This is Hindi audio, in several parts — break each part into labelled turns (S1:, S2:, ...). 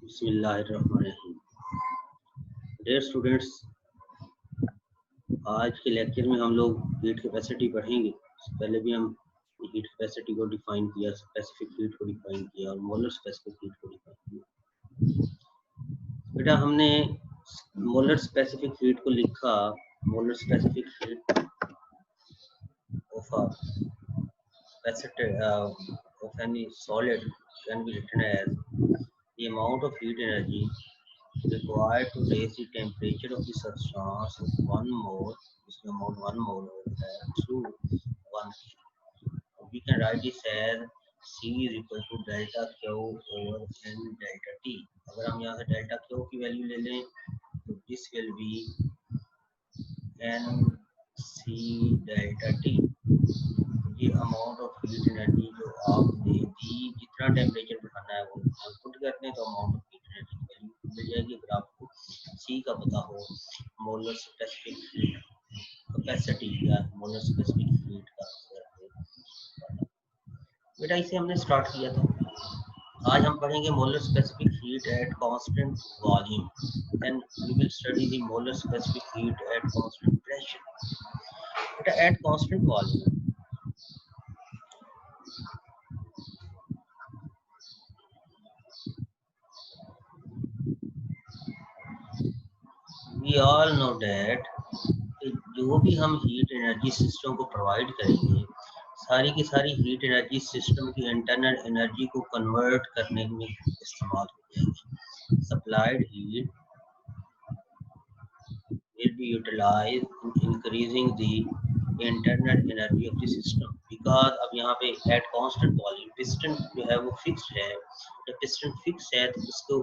S1: बिस्मिल्लाहिर्रहमानिर्रहीम। डियर स्टूडेंट्स, आज के लेक्चर में हम लोग हीट कैपेसिटी पढ़ेंगे। पहले भी हम हीट कैपेसिटी को डिफाइन किया, स्पेसिफिक हीट को डिफाइन किया और मोलर स्पेसिफिक हीट को डिफाइन किया। बेटा हमने मोलर स्पेसिफिक हीट को लिखा, molar specific heat of of any solid can be written as the amount of heat energy required to raise the temperature of the substance of 1 mole, इसमें amount 1 mole होता है, to 1 K. We can write this as C is equal to delta Q over N delta T. अगर हम यहाँ से delta Q की वैल्यू ले लें तो this will be N C delta T. ये अमाउंट ऑफ हीट एनर्जी जो आपने दी, जितना टेम्परेचर बढ़ाना है वो पुट करते हैं तो अमाउंट ऑफ हीट एनर्जी की वैल्यू मिल जाएगी। अगर आपको सी का पता हो, मोलर स्पेसिफिक हीट कैपेसिटी या मोलर स्पेसिफिक हीट का बेटा इसे हमने स्टार्ट किया था। आज हम पढ़ेंगे molar specific heat at constant volume, then we will study the molar specific heat at constant pressure. बेटा at constant volume we all know that जो भी हम हीट एनर्जी सिस्टम को प्रोवाइड करेंगे, सारी की सारी हीट एनर्जी सिस्टम की इंटरनल एनर्जी को कन्वर्ट करने में इस्तेमाल हो जाएगी। Supplied heat will be utilized in increasing the internal energy of the system, because अब यहाँ पे at constant volume piston जो है वो फिक्स्ड है। जब पिस्टन फिक्स है तो उसको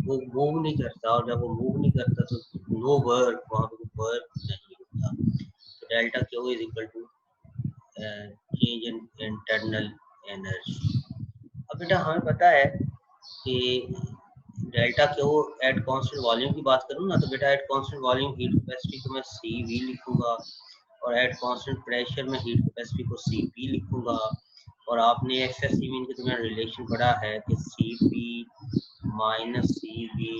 S1: वो मूव नहीं करता, और जब वो मूव नहीं करता तो नो वर्क, वहाँ पे वर्क नहीं होता। तो delta Q is equal to change in internal energy. अब बेटा हमें पता है कि delta Q at constant volume की बात करूँ ना, तो बेटा at constant volume heat capacity को मैं सी वी लिखूंगा, और एट कांस्टेंट प्रेशर में हीट कैपेसिटी को सी पी लिखूंगा। और आपने एसएससी में इनके तुम्हारा रिलेशन पढ़ा है कि C P minus C V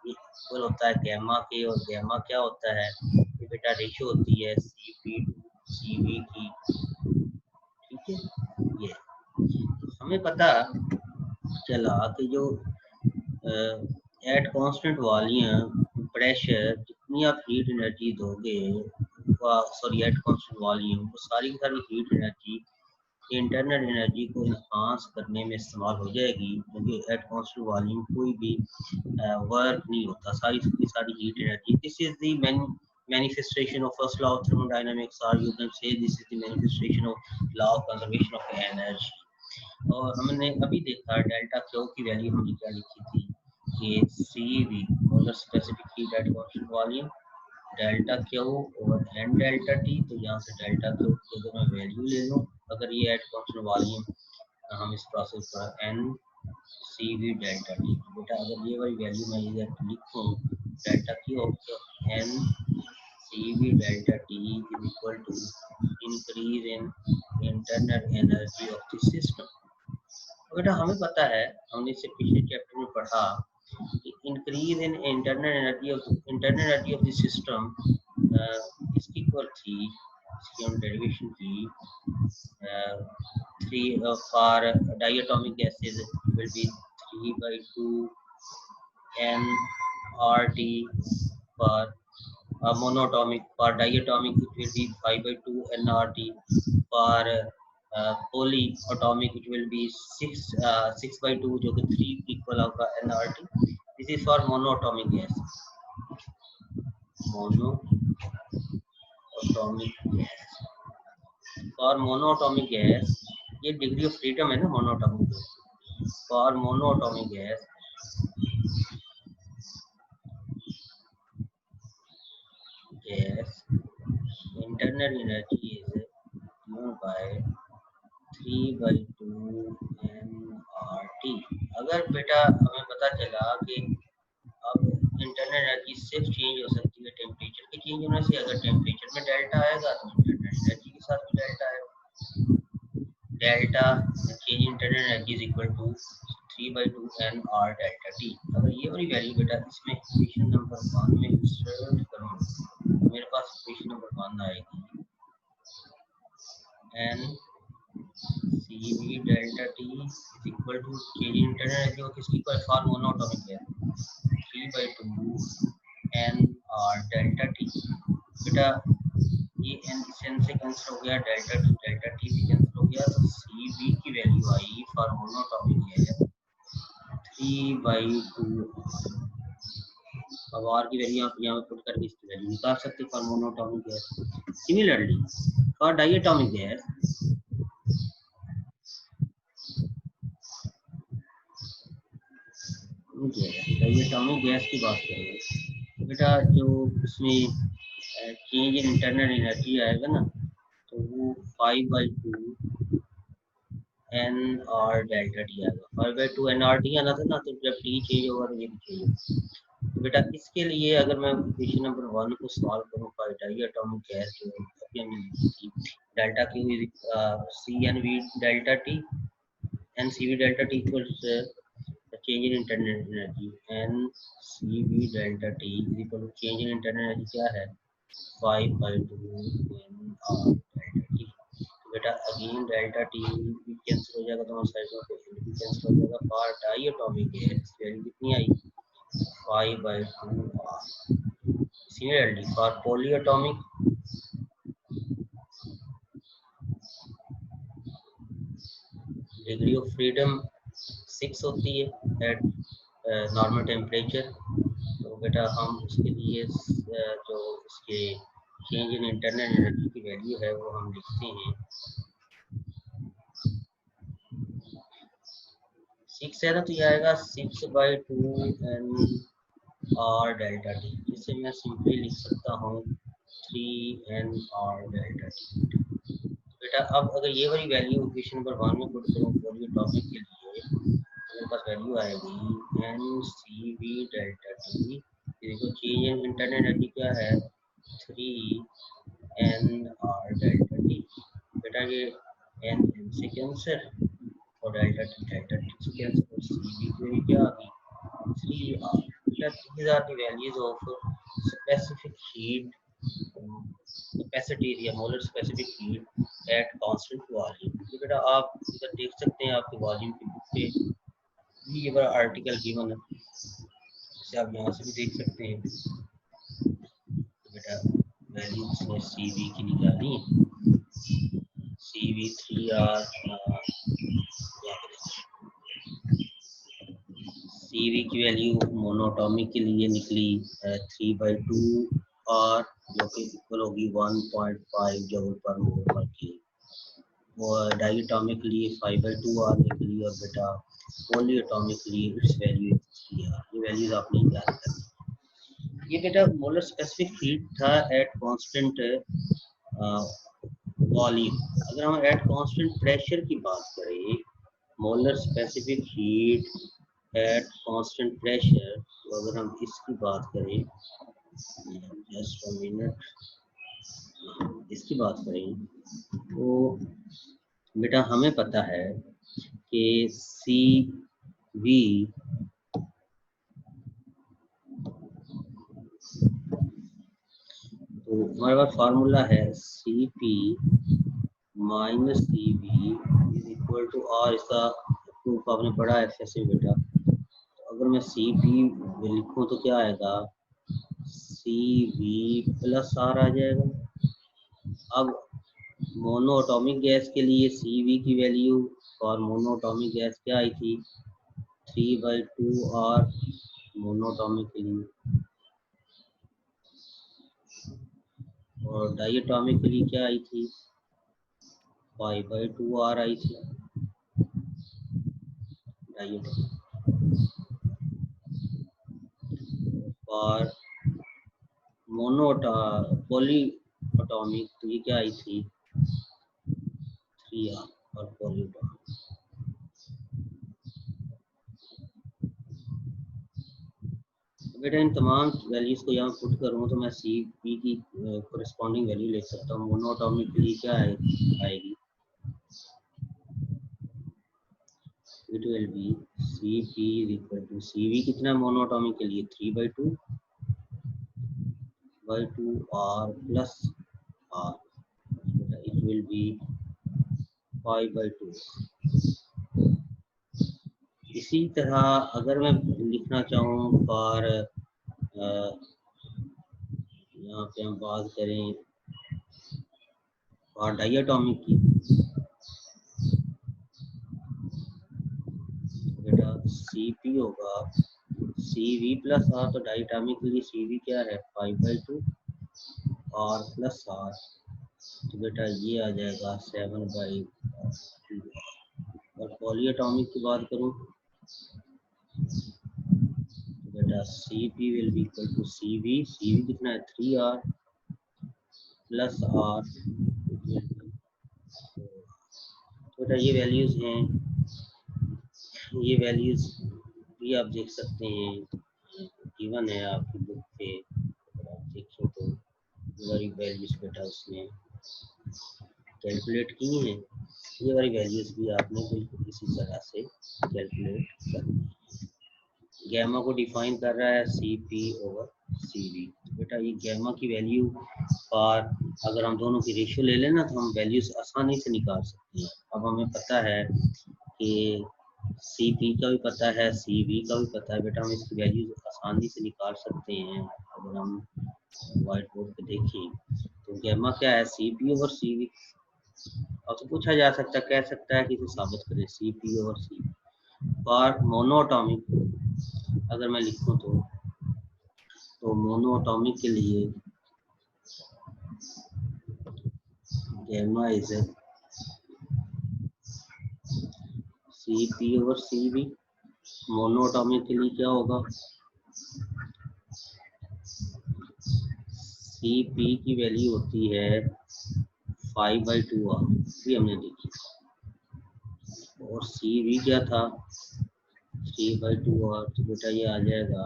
S1: equal होता है गैमा के, और गैमा क्या होता है, ये बेटा रेशियो होती है C P to C V की। ठीक है, ये हमें पता चला कि जो एट कांस्टेंट वॉल्यूम प्रेशर जितनी आप हीट एनर्जी दोगे, सॉरी एट कांस्टेंट वॉल्यूम, वो सारी की सारी हीट एनर्जी इंटरनल एनर्जी को इन्हांस करने में इस्तेमाल हो जाएगी, क्योंकि एट कांस्टेंट वॉल्यूम कोई भी वर्क नहीं होता, सारी की सारी heat energy. This is the manifestation of first law of thermodynamics, or you can say this is the manifestation of law of conservation of energy. और हमने अभी देखा डेल्टा क्यू की वैल्यू हमने क्या लिखी थी कि C V molar specific heat at constant volume delta Q over N delta T. तो यहाँ से डेल्टा क्यू की अगर मैं वैल्यू ले लूँ, अगर ये एट कांस्टेंट वॉल्यूम हम इस प्रोसेस पर N C V delta T, बेटा अगर ये वाली वैल्यू मैं इधर लिखूँ delta Q N C V delta T is equal to increase in internal energy of the system. बेटा हमें पता है, हमने इससे पिछले चैप्टर में पढ़ा कि increase in internal energy of the system इसकी इक्वल थी, इसकी हम डेरिवेशन की 3 for diatomic gases will be 3/2 n RT for monatomic, for diatomic it will be 5/2 nRT, for polyatomic it will be 6/2 जो कि 3 इक्वल होगा nRT. This is for monoatomic gas. मोनोatomic gas. For monoatomic gas, ये डिग्री ऑफ फ्रीडम है ना मोनोatomic gas. For monoatomic gas internal energy is given by 3/2 nRT. अगर बेटा हमें पता चला कि अब इंटरनल एनर्जी सिर्फ चेंज हो सकती है टेम्परेचर के चेंज होने से, अगर टेम्परेचर में डेल्टा आएगा तो इंटरनल एनर्जी के साथ भी डेल्टा आएगा। Delta change internal energy is equal to 3/2 NR delta T. अगर ये वाली वैल्यू बेटा इसमें इक्वेशन नंबर 1 में इंसर्ट करूँ, मेरे पास इक्वेशन नंबर 1 आएगी N C V delta T is equal to change in internal energy और किसकी पर फॉर मोनोटॉमिक है 3/2 NR डेल्टा टी। बेटा ये एन इस एन से कैंसिल हो गया, डेल्टा टी भी कैंसिल हो गया, तो सी वी की वैल्यू आई फॉर मोनोटॉमिक है 3/2। अब आर की वैल्यू आप यहाँ पुट करके इसकी वैल्यू निकाल सकते for monoatomic gas. Similarly for diatomic gas diatomic gas की बात करें बेटा, जो उसमें चेंज इन इंटरनल एनर्जी आएगा ना, तो वो 5/2 एन आर डेल्टा टी आएगा। 5/2 एन आर टी आना था ना, तो जब टी चेंज होगा तो ये भी चेंज होगा। तो बेटा इसके लिए अगर मैं इक्वेशन नंबर 1 को सॉल्व करूँ फॉर डायटोमिक गैस, जो अभी हमने लिखी थी delta Q C N V delta T N C V delta T equals change in internal energy and CV delta T is equal to change in internal energy क्या है 5/2 NR delta T। तो बेटा अगेन डेल्टा टी भी कैंसिल हो जाएगा, दोनों साइड में कोई भी कैंसिल हो जाएगा। फॉर डायटोमिक गैस वैल्यू कितनी आई 5/2 R। Similarly for polyatomic degree of freedom 6 होती है एट नॉर्मल टेम्परेचर। तो बेटा हम उसके लिए जो उसके चेंज इन इंटरनल एनर्जी की वैल्यू है वो हम लिखते हैं 6 है ना, तो ये आएगा 6/2 NR डेल्टा टी। इसे मैं सिंपली लिख सकता हूँ 3 NR डेल्टा टी। बेटा अब अगर ये वाली वैल्यू इक्वेशन नंबर 1 में पुट करूँ पॉलीएटॉमिक के लिए, मेरे पास वैल्यू आएगी N C V delta T. देखो चेंज इन इंटरनल एनर्जी क्या है 3 NR डेल्टा टी। बेटा ये एन एन से कैंसर और डेल्टा टी से कैंसर, और सी वी की वैल्यू क्या आ गई 3R। बेटा these are the values of specific heat capacity या molar specific heat at constant volume. तो बेटा आप इधर देख सकते हैं आपके वॉल्यूम की बुक पे ये बड़ा आर्टिकल गिवन है, इसे आप यहाँ से भी देख सकते हैं। तो बेटा वैल्यू इसमें सी वी की निकाली, सी वी 3R सी वी की वैल्यू मोनोटॉमिक के लिए निकली 3/2 R, जो कि इक्वल होगी 1.5 जूल पर मोल पर के। और डायटोमिक के लिए 5/2 R निकली, और बेटा पॉलीएटॉमिक के लिए इट्स वैल्यू 3R। ये वैल्यूज आपने याद करनी। ये बेटा मोलर स्पेसिफिक हीट था एट कांस्टेंट वॉल्यूम। अगर हम एट कांस्टेंट प्रेशर की बात करें, molar specific heat at constant pressure, तो अगर हम इसकी बात करें, जस्ट अ मिनट, इसकी बात करें तो बेटा हमें पता है कि सी वी तो हमारे पास फार्मूला है C P minus C V is equal to R. इसका प्रूफ आपने पढ़ा है ऐसे बेटा। तो अगर मैं सी पी लिखूं तो क्या आएगा सी वी प्लस आर आ जाएगा। अब मोनोएटॉमिक गैस के लिए सी वी की वैल्यू और मोनोएटॉमिक गैस क्या आई थी 3/2 आर मोनोएटॉमिक के लिए, और डायटोमिक के लिए क्या आई थी 5/2 आर आई थी डायटोमिक। और पॉलीएटॉमिक तो ये क्या आई थी 3R, और पॉलीएटॉमिक। बेटा इन तमाम वैल्यूज को यहाँ पुट करूँ तो मैं सी पी की कोरिस्पॉन्डिंग वैल्यू ले सकता हूँ। मोनोएटॉमिक के लिए क्या आएगी it will be Cp is equal to Cv कितना मोनोटॉमिक के लिए 3/2 R plus R, it will be 5/2। इसी तरह अगर मैं लिखना चाहूँ फॉर यहाँ पे हम बात करें फॉर डाइएटॉमिक की, बेटा Cp होगा Cv प्लस R, तो डाइएटॉमिक के लिए Cv क्या है 5/2 R प्लस R, तो बेटा ये आ जाएगा 7/2। और पॉलीएटॉमिक की बात करूँ तो बेटा Cp will be equal to Cv कितना है 3R प्लस R, बेटा ये वैल्यूज हैं, ये वैल्यूज भी आप देख सकते हैं, गिवन है आपकी बुक पे, अगर आप देखें तो वाली वैल्यूज बेटा उसने कैलकुलेट की हैं। ये वाली वैल्यूज भी आपने बिल्कुल इसी तरह से कैलकुलेट करनी है। गैमा को डिफाइन कर रहा है Cp/Cv, बेटा ये गैमा की वैल्यू पर अगर हम दोनों की रेशियो ले लें ना तो हम वैल्यूज आसानी से निकाल सकते हैं। अब हमें पता है कि Cp का भी पता है, Cv का भी पता है, बेटा हम इसकी वैल्यूज आसानी से निकाल सकते हैं। अगर हम व्हाइट बोर्ड पे देखें तो गैमा क्या है Cp/Cv। अब तो पूछा जा सकता है, कह सकता है कि इसे साबित करें Cp/Cv पर मोनोटॉमिक अगर मैं लिखूं तो मोनोटॉमिक के लिए गैमा इज Cp/Cv। मोनोटॉमिक के लिए क्या होगा Cp की वैल्यू होती है 5/2R, ये हमने देखी, और Cv क्या था 3/2R, तो बेटा ये आ जाएगा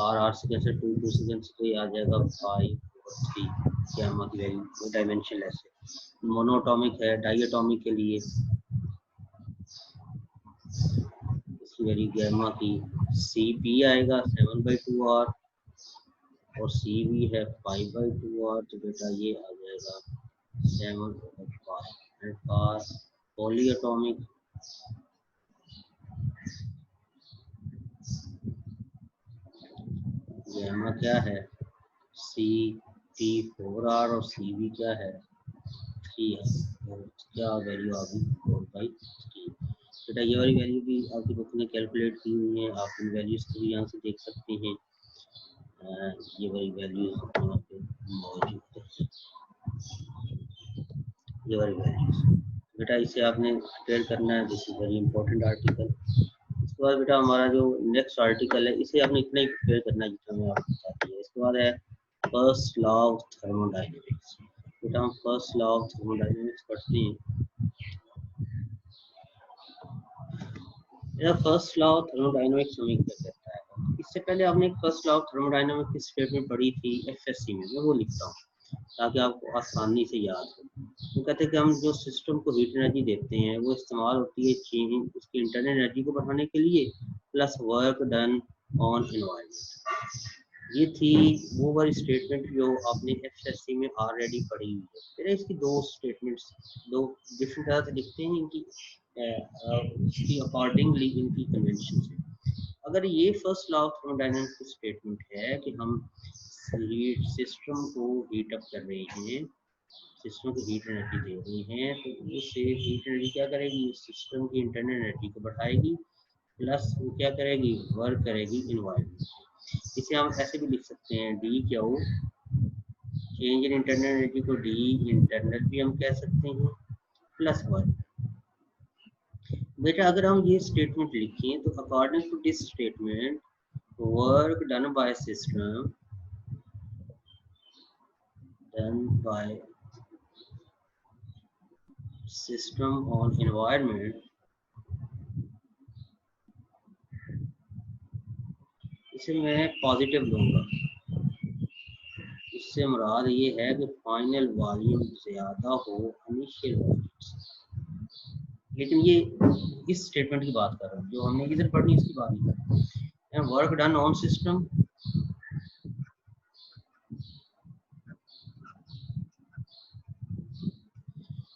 S1: R सेकेंड से 2 सेकेंड से, तो ये आ जाएगा 5/3 गैमा की वैल्यू डायमेंशन ऐसे। मोनोटॉमिक है, डाइएटॉमिक के लिए इसकी वैल्यू गैमा की Cp आएगा 7/2R और Cv है 5/2R, तो बेटा ये आ जाएगा 7/5। एंड फॉर पॉलीएटॉमिक गैमा क्या है Cp4R और Cv क्या है 3R, और क्या वैल्यू आ गई 4/3। बेटा ये वाली वैल्यू भी आपकी बुक में कैलकुलेट की हुई है, आप इन वैल्यूज को भी यहाँ से देख सकते हैं। ये वाली वैल्यूज यहाँ पे मौजूद है, ये वाली वैल्यूज बेटा इसे आपने प्रिपेयर करना है। This is very important article. इसके बाद बेटा हमारा जो नेक्स्ट आर्टिकल है इसे आपने इतना ही प्रिपेयर करना है जितना मैं आपको बता दिया। इसके बाद है फर्स्ट लॉ ऑफ थर्मोडायनेमिक्स। बेटा हम फर्स्ट लॉ ऑफ थर्मोडायनेमिक्स पढ़ते हैं। फर्स्ट लॉ ऑफ थर्मोडायनेमिक्स हमें क्या कहता है, इससे पहले आपने एक फर्स्ट लॉ ऑफ थर्मोडायनेमिक्स की स्टेटमेंट पढ़ी थी एफएससी में, मैं वो लिखता हूँ ताकि आपको आसानी से याद हो। वो कहते हैं कि हम जो सिस्टम को हीट एनर्जी देते हैं वो इस्तेमाल होती है चेंज उसकी इंटरनल एनर्जी को बढ़ाने के लिए plus work done on environment. ये थी वो वाली स्टेटमेंट जो आपने एफएससी में ऑलरेडी पढ़ी हुई है। फिर इसकी दो स्टेटमेंट्स दो डिफरेंट तरह से लिखते हैं, इनकी उसकी अकॉर्डिंगली इनकी कन्वेंशन है। अगर ये फर्स्ट लॉ ऑफ थर्मोडायनामिक्स की स्टेटमेंट है कि हम सिस्टम को हीट अप कर रहे हैं, सिस्टम को हीट एनर्जी दे रहे हैं, तो उससे हीट एनर्जी क्या करेगी, सिस्टम की इंटरनल एनर्जी को बढ़ाएगी प्लस वो क्या करेगी, वर्क करेगी इन्वायरमेंट। इसे हम ऐसे भी लिख सकते हैं D Q, change in internal energy को डी इंटरनल भी हम कह सकते हैं प्लस वर्क। बेटा अगर हम ये स्टेटमेंट लिखें तो according to this statement work done by system on environment, इसे मैं पॉजिटिव लूंगा। इससे मुराद ये है कि फाइनल वॉल्यूम ज्यादा हो इनिशियल वॉल्यूम से। लेकिन ये इस स्टेटमेंट की बात कर रहा हूँ, जो हमने इधर पढ़नी इसकी बात नहीं कर रहा। वर्क डन ऑन सिस्टम,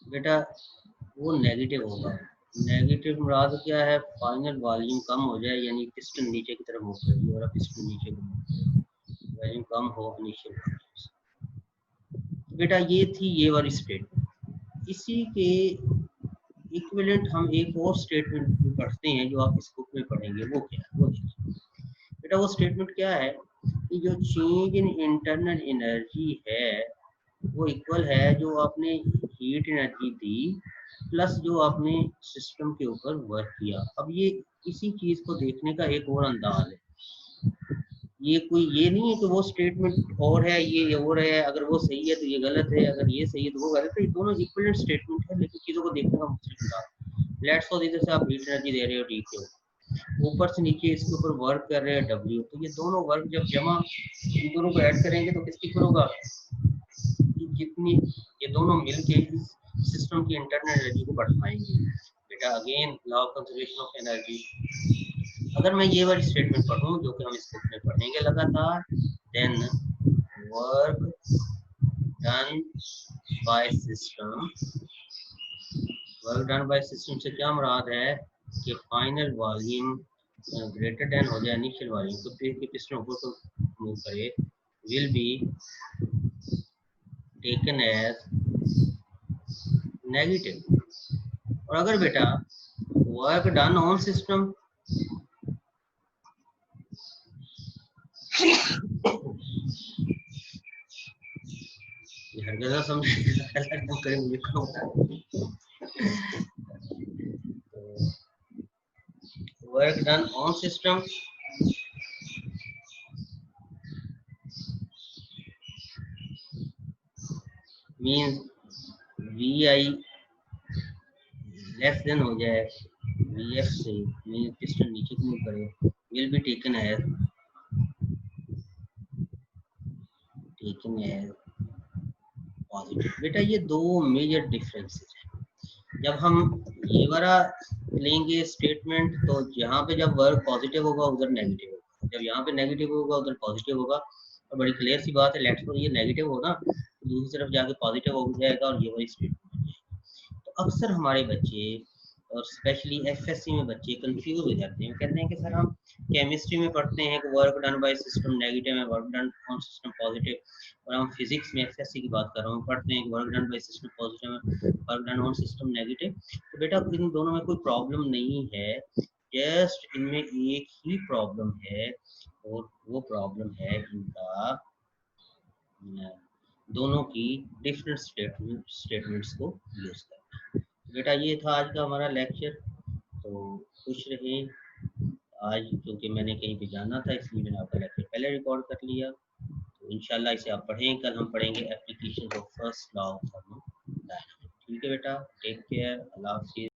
S1: बेटा वो नेगेटिव होगा। नेगेटिव मुराद क्या है, फाइनल वॉल्यूम कम हो जाए, यानी पिस्टन नीचे की तरफ मूव करेगी और पिस्टन नीचे की वॉल्यूम कम हो इनिशियल वॉल्यूम से। बेटा ये थी ये वाली स्टेटमेंट। इसी के इक्विवेलेंट हम एक और स्टेटमेंट भी पढ़ते हैं जो आप इस बुक में पढ़ेंगे, वो क्या है वो देखिए। बेटा वो स्टेटमेंट क्या है कि जो चेंज इन इंटरनल एनर्जी है वो इक्वल है जो आपने हीट एनर्जी दी प्लस जो आपने सिस्टम के ऊपर वर्क किया। अब ये इसी चीज को देखने का एक और अंदाज है। ये कोई ये नहीं है कि वो स्टेटमेंट और है ये और है, अगर वो सही है तो ये गलत है, अगर ये सही है तो वो गलत है। ये दोनों इक्विवेलेंट स्टेटमेंट है, लेकिन चीजों को देखने का मुख्तलिफ अंदाज। लेट्स सपोज इधर से आप हीट एनर्जी दे रहे हो ठीक है, ऊपर से नीचे इसके ऊपर वर्क कर रहे हैं W, तो ये दोनों वर्क जब जमा इन दोनों को ऐड करेंगे तो किसके ऊपर होगा, जितनी ये दोनों मिलके इस सिस्टम की इंटरनल एनर्जी को बढ़ाएंगे। बेटा again law of conservation of energy. अगर मैं ये वाली स्टेटमेंट पढ़ूं जो कि हम इस बुक में पढ़ेंगे लगातार, then work done by system, work done by system से क्या मुराद है कि फाइनल वॉल्यूम ग्रेटर देन हो जाए इनिशियल वॉल्यूम, तो फिर की पिस्टन ऊपर को मूव करे, will be taken as negative. और अगर बेटा वर्क डन ऑन सिस्टम हरकत समझ करे मुझे work done on system means VI less than हो जाए VF से, मींस पिस्टन नीचे को मूव करे, will be taken as positive. बेटा ये दो मेजर डिफरेंसेस हैं। जब हम ये वाला लेंगे स्टेटमेंट तो यहाँ पे जब वर्क पॉजिटिव होगा उधर नेगेटिव होगा, जब यहाँ पे नेगेटिव होगा उधर पॉजिटिव होगा। और बड़ी क्लियर सी बात है, लेट्स सपोज ये नेगेटिव हो ना तो दूसरी तरफ जाके पॉजिटिव हो जाएगा और ये वाली स्टेटमेंट। तो अक्सर हमारे बच्चे और स्पेशली FSC में बच्चे कंफ्यूज हो जाते हैं, कहते हैं कि सर हम केमिस्ट्री में पढ़ते हैं कि work done by system negative है, work done on system positive, और हम फिजिक्स में FSC की बात कर रहा हूँ पढ़ते हैं कि work done by system positive है, work done on system negative. तो बेटा इन दोनों में कोई प्रॉब्लम नहीं है, जस्ट इनमें एक ही प्रॉब्लम है और वो प्रॉब्लम है इनका दोनों की डिफरेंट स्टेटमेंट्स को यूज करना। बेटा ये था आज का हमारा लेक्चर, तो खुश रहें। आज क्योंकि मैंने कहीं पे जाना था इसलिए मैंने आपका लेक्चर पहले रिकॉर्ड कर लिया, तो इंशाल्लाह इसे आप पढ़ें। कल हम पढ़ेंगे application of first law of thermodynamics. ठीक है बेटा, टेक केयर, अल्लाह हाफिज़।